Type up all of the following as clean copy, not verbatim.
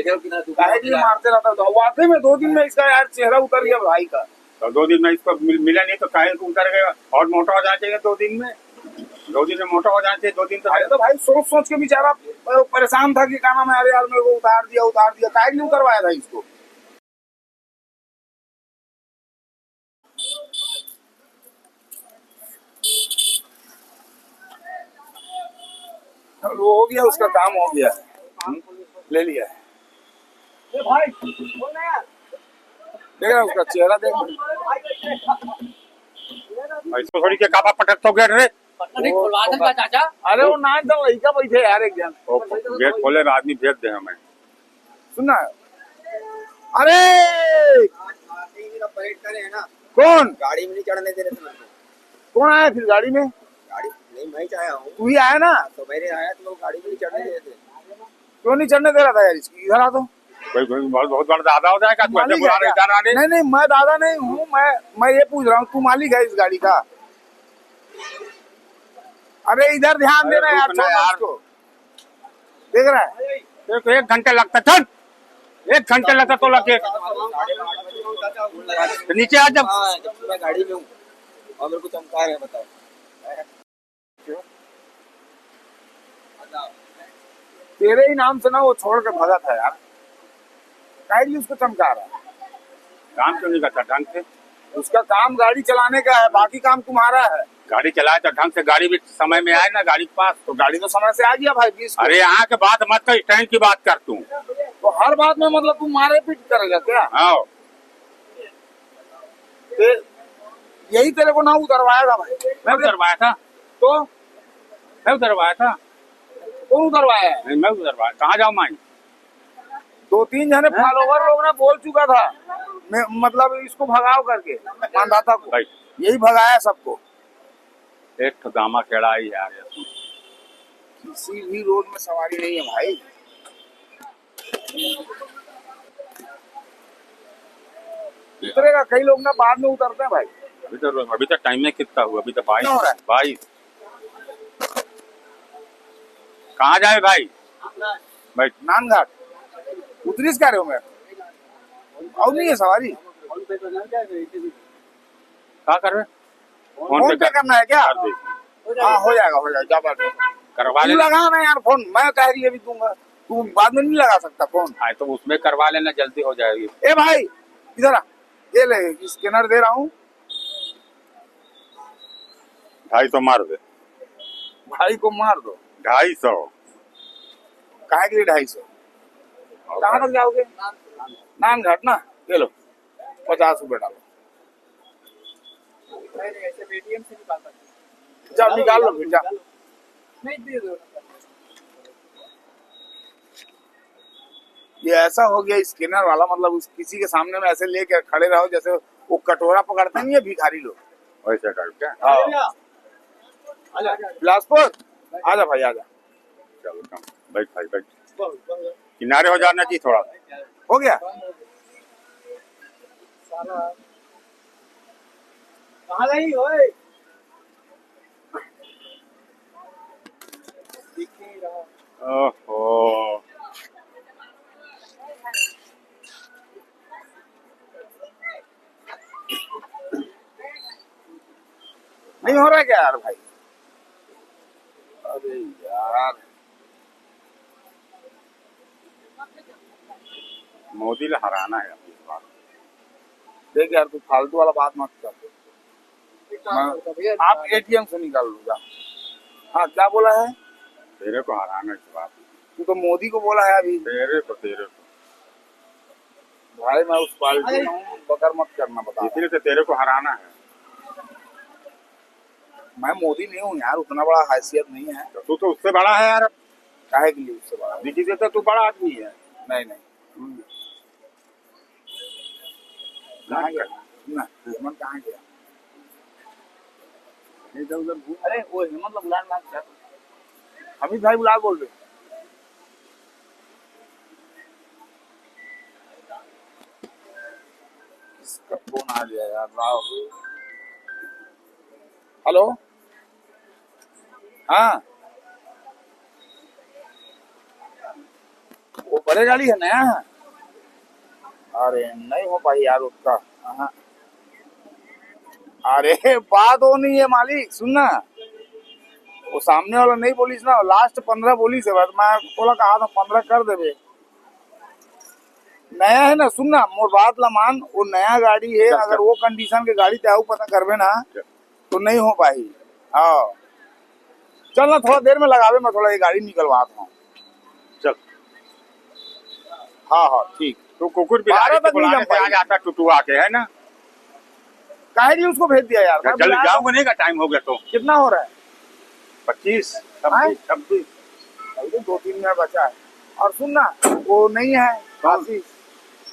काहे के लिए मारते रहता है? वाकई में 2 दिन में इसका यार चेहरा उतर गया भाई का। तो 2 दिन में इसको मिला नहीं तो काहे को उतर गया? और मोटा हो जाना चाहिए 2 दिन में। 2 दिन में मोटा हो जाना चाहिए। 2 दिन अरे तो भाई सोच सोच के बेचारा परेशान था कि क्या नाम है, अरे यार मेरे को उतार दिया। काहे के लिए उतरवाया था इसको? वो हो गया, उसका काम हो गया, ले लिया है। देख रहा उसका चेहरा देख। इसको थोड़ी के काबा पटक तो गेट रे। खुलवा दूंगा चाचा। अरे वो नाच दो लड़का बैठे यार एक जन। गेट खोले ना आदमी भेज दे हमें। सुनना, अरे परेड करे है ना, कौन गाड़ी में नहीं चढ़ने दे रहे थे मेरे को। कौन आया फिर गाड़ी में? गाड़ी नहीं, मैं ही आया हूँ। तू ही आया ना? तो मेरे आया तो गाड़ी में नहीं चढ़ने दे रहे थे। क्यों नहीं चढ़ने दे रहा था यार इसकी? इधर आ तो। कोई बहुत बड़ा दादा हो जाएगा तू ऐसे बुला रहे इधर आने। नहीं मैं दादा नहीं हूँ, मैं ये पूछ रहा हूँ, तू मालिक है इस गाड़ी का? अरे इधर ध्यान देना यार, छोड़ उसको। देख रहा है? तेरे को 1 घंटे लगता। चल 1 घंटे लगता तो लगे। तो नीचे आ जब मैं गाड़ी में हूँ और मेरे को चमका रहे हैं, बताओ। तेरे ही नाम से ना वो छोड़ के भगा था यार। काहे के लिए उसको चमका रहा है? काम क्यों नहीं करता ढंग से? उसका काम गाड़ी चलाने का है, बाकी काम तुम्हारा है। गाड़ी चलाए तो ढंग से, गाड़ी भी समय में आए ना गाड़ी के पास। तो गाड़ी तो समय से आ गया भाई 20 को। अरे यहाँ के बात मत कर, स्टैंड की बात कर तू। तो हर बात में मतलब तू मारे पीट करेगा क्या? आओ यही तेरे को ना उतरवाया था भाई। मैं उतरवाया था। तो मैं उतरवाया था। कौन उतरवाया है? नहीं मैं उतरवाया। कहाँ जाऊँ मैं? 2-3 जने फॉलोवर लोग ना बोल चुका था, मतलब इसको भगाओ करके मानदाता को। भाई यही भगाया सबको। एक तो गामा खेड़ा ही यार। किसी भी रोड में सवारी नहीं है भाई। उतरेगा, कई लोग ना बाद में उतरते हैं भाई। अभी तो टाइम में कितना हुआ? अभी तो 22। कहाँ जाए भाई? भाई नानघाट उतरीस क्या रहे हो? मैं और नहीं है सवारी। क्या कर रहे? फोन पे करना है क्या? हाँ हो जाएगा क्या बात है। करवा तू लेना। लगा ना यार फोन, मैं कह रही है भी दूंगा, तू बाद में नहीं लगा सकता फोन। हाँ तो उसमें करवा लेना, जल्दी हो जाएगी। ए भाई इधर आ, ये ले स्कैनर दे रहा हूँ। 250 मार दे। भाई को मार दो। 250। काहे के लिए 250? कहाँ तक जाओगे? नानघाट ना, ले लो 50 रुपए डालो। जाओ निकाल लो फिर, जा। ये ऐसा हो गया स्कैनर वाला, मतलब किसी के सामने में ऐसे लेके खड़े रहो जैसे वो कटोरा पकड़ते नहीं है भिखारी लोग, वैसे कर क्या? हाँ। बिलासपुर आजा भाई आजा। चलो कम बैठ भाई बैठ। किनारे हो जाना चाहिए थोड़ा। हो गया। कहाँ गई ओए? ओहो नहीं हो रहा क्या यार भाई? अरे यार मोदी ने हराना है इस बार। देख यार, तू फालतू वाला बात मत कर। आप एटीएम से निकाल लूंगा। हाँ क्या बोला है? तेरे को हराना इस बार। तू तो मोदी को बोला है अभी। तेरे को भाई मैं उस पार्टी में हूँ, बकर मत करना, बता। इसलिए तो तेरे को हराना है। मैं मोदी नहीं हूँ यार, उतना बड़ा हैसियत नहीं है। तो तू तो उससे बड़ा है यार। काहे के लिए उससे बड़ा? दिखी से तो तू बड़ा आदमी है। नहीं कहाँ गया ना? हेमंत कहाँ गया? इधर उधर घूम। अरे वो हेमंत लोग बुला रहा। अमित भाई बुला बोल रहे। इसका फोन आ गया यार, राहुल। हेलो हाँ, वो बड़े गाड़ी है, नया है। अरे नहीं हो पाई यार उसका। हाँ। अरे बात वो नहीं है मालिक, सुनना, वो सामने वाला नहीं बोलीस ना, लास्ट 15 बोलीस है, बस मैं बोला कहा था 15 कर देवे। नया है ना, सुनना मोर बात ला मान, वो नया गाड़ी है, चल, अगर वो कंडीशन के गाड़ी चाहू पता करवे ना तो नहीं हो पाई। हाँ चल ना, थोड़ा देर में लगावे, मैं थोड़ा ये गाड़ी निकलवाता हूँ। चल हाँ हाँ ठीक। तो कुकुर 12 बिलारी तक नहीं बुलाने जम से आ पाई। जाता टुटुआ के, है ना। काहे लिए उसको भेज दिया यार, मैं जल्दी बुलाया जाऊंगा नहीं का टाइम हो गया तो। था। कितना हो रहा है? 25 हाँ? 26 26। अभी 2-3 मिनट बचा है। और सुनना, वो नहीं है कौन? आशीष,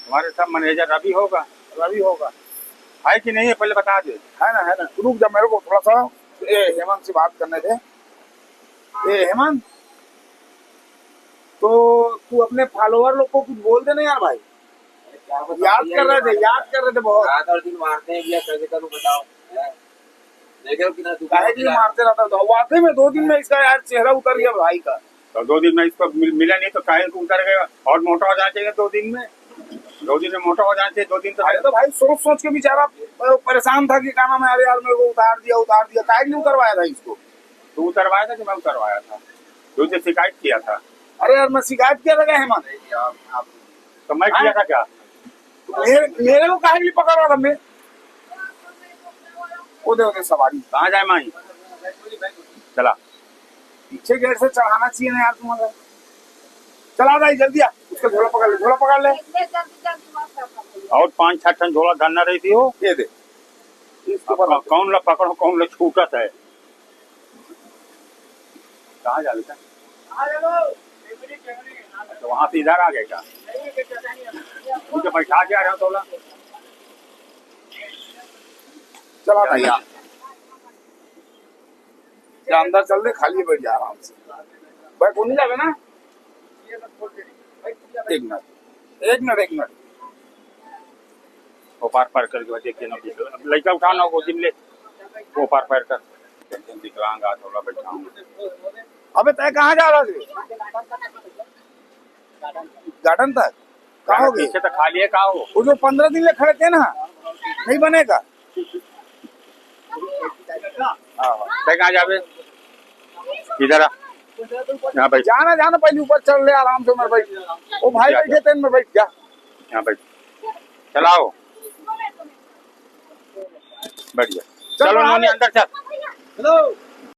हमारे सब मैनेजर रवि होगा, रवि होगा, है कि नहीं है पहले बता दे। है ना, है ना। रुक जा, मेरे को थोड़ा सा हेमंत से बात करने थे। हेमंत, तो तू अपने फॉलोअर लोग को कुछ बोल दे ना यार भाई। क्या बताऊं याद भैया, कर रहे ये थे, याद कर रहे थे बहुत। रात और दिन मारते हैं भैया, कैसे करूं बताओ। हैं? देखे हो कि ना तू काहे के लिए मारते रहता था, वाकई में 2 दिन में इसका यार चेहरा उतर गया भाई का। तो 2 दिन में इसको मिला नहीं तो काहे को उतर गया, और मोटा हो जाना चाहिए 2 दिन में। 2 दिन में मोटा हो जाना चाहिए, 2 दिन अरे तो तो भाई सोच सोच के बेचारा परेशान था कि क्या नाम है, अरे यार मेरे को उतार दिया, काहे के लिए उतरवाया था इसको। तू उतरवाया था कि मैं उतरवाया था, तुझे शिकायत किया था। अरे यार मैं शिकायत किया था क्या हेमंत? आप तो मैं किया था क्या? मेरे को काहे के लिए पकड़ रहा था मैं? ओदे सवारी कहाँ जाए माई? चला पीछे गेट से चढ़ाना चाहिए ना यार तुम्हारा। चला भाई जल्दी आ, उसका झोला पकड़ ले, झोला पकड़ ले। और 5-6 टन झोला धरना रही थी हो। ये दे इसके अब ऊपर कौन ला पकड़ो, कौन ला छूटत है। कहाँ जा बेटा? तो वहां से इधर आ गए क्या? मुझे बैठा के आ रहे हो तोला। चला भाई यार, या अंदर चल दे, खाली बैठ जा आराम से। भाई को नहीं जावे ना, एक मिनट। वो पार पार करके देखिए ना, लड़का उठाना वो दिन ले, वो पार पार कर दिखलाऊंगा थोड़ा बैठाऊंगा। अबे तय कहाँ जा रहा है? गार्डन तक कहाँ हो गई? पीछे तो खाली है, कहाँ हो? वो जो 15 दिन ले खड़े थे ना, नहीं बनेगा। कहाँ जावे? इधर आ, यहाँ बैठ, जाना पहले ऊपर चल ले आराम से, मैं बैठ। वो भाई बैठे थे, मैं बैठ जा। यहाँ बैठ, चलाओ, बैठ जा। चलो नोनी अंदर चल। हेलो